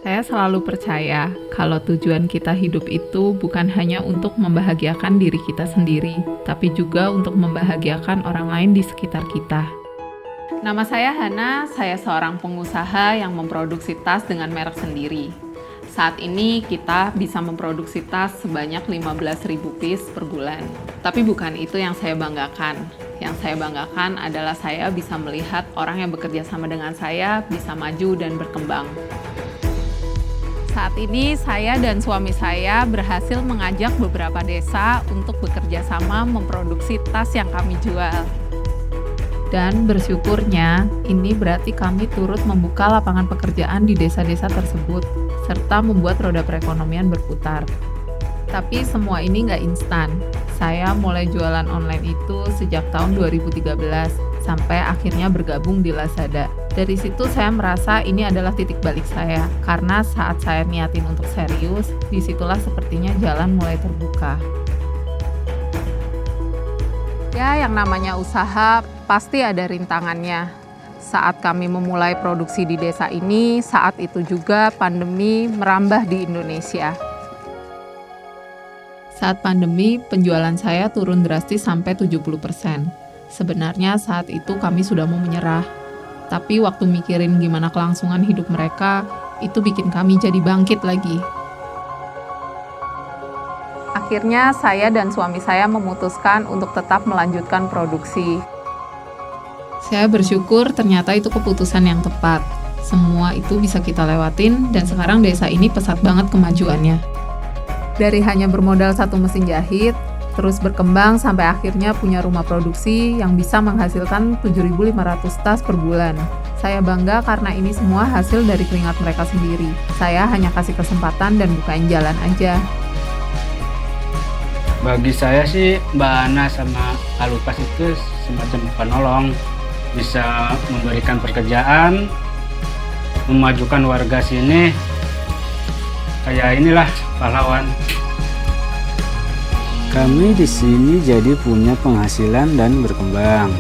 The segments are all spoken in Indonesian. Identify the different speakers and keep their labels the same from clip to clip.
Speaker 1: Saya selalu percaya kalau tujuan kita hidup itu bukan hanya untuk membahagiakan diri kita sendiri, tapi juga untuk membahagiakan orang lain di sekitar kita. Nama saya Hana, saya seorang pengusaha yang memproduksi tas dengan merek sendiri. Saat ini kita bisa memproduksi tas sebanyak 15.000 piece per bulan. Tapi bukan itu yang saya banggakan. Yang saya banggakan adalah saya bisa melihat orang yang bekerja sama dengan saya bisa maju dan berkembang. Saat ini saya dan suami saya berhasil mengajak beberapa desa untuk bekerja sama memproduksi tas yang kami jual. Dan bersyukurnya, ini berarti kami turut membuka lapangan pekerjaan di desa-desa tersebut, serta membuat roda perekonomian berputar. Tapi semua ini nggak instan. Saya mulai jualan online itu sejak tahun 2013, sampai akhirnya bergabung di Lazada. Dari situ saya merasa ini adalah titik balik saya, karena saat saya niatin untuk serius, disitulah sepertinya jalan mulai terbuka. Ya, yang namanya usaha pasti ada rintangannya. Saat kami memulai produksi di desa ini, saat itu juga pandemi merambah di Indonesia. Saat pandemi, penjualan saya turun drastis sampai 70%. Sebenarnya saat itu kami sudah mau menyerah. Tapi waktu mikirin gimana kelangsungan hidup mereka, itu bikin kami jadi bangkit lagi. Akhirnya saya dan suami saya memutuskan untuk tetap melanjutkan produksi. Saya bersyukur ternyata itu keputusan yang tepat. Semua itu bisa kita lewatin dan sekarang desa ini pesat banget kemajuannya. Dari hanya bermodal satu mesin jahit, terus berkembang sampai akhirnya punya rumah produksi yang bisa menghasilkan 7.500 tas per bulan. Saya bangga karena ini semua hasil dari keringat mereka sendiri. Saya hanya kasih kesempatan dan bukain jalan aja.
Speaker 2: Bagi saya sih Mbak Ana sama Kak Lukas itu semacam penolong, bisa memberikan pekerjaan, memajukan warga sini. Kayak inilah pahlawan.
Speaker 3: Kami di sini jadi punya penghasilan dan berkembang.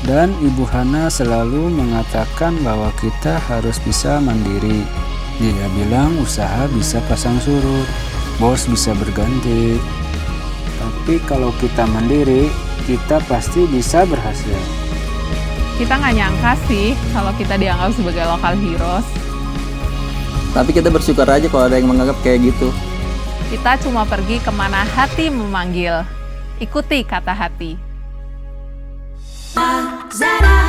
Speaker 3: Dan Ibu Hana selalu mengatakan bahwa kita harus bisa mandiri. Dia bilang usaha bisa pasang surut, bos bisa berganti. Tapi kalau kita mandiri, kita pasti bisa berhasil.
Speaker 1: Kita nggak nyangka sih kalau kita dianggap sebagai local heroes.
Speaker 4: Tapi kita bersyukur aja kalau ada yang menganggap kayak gitu.
Speaker 1: Kita cuma pergi kemana hati memanggil. Ikuti kata hati.
Speaker 5: Lazada.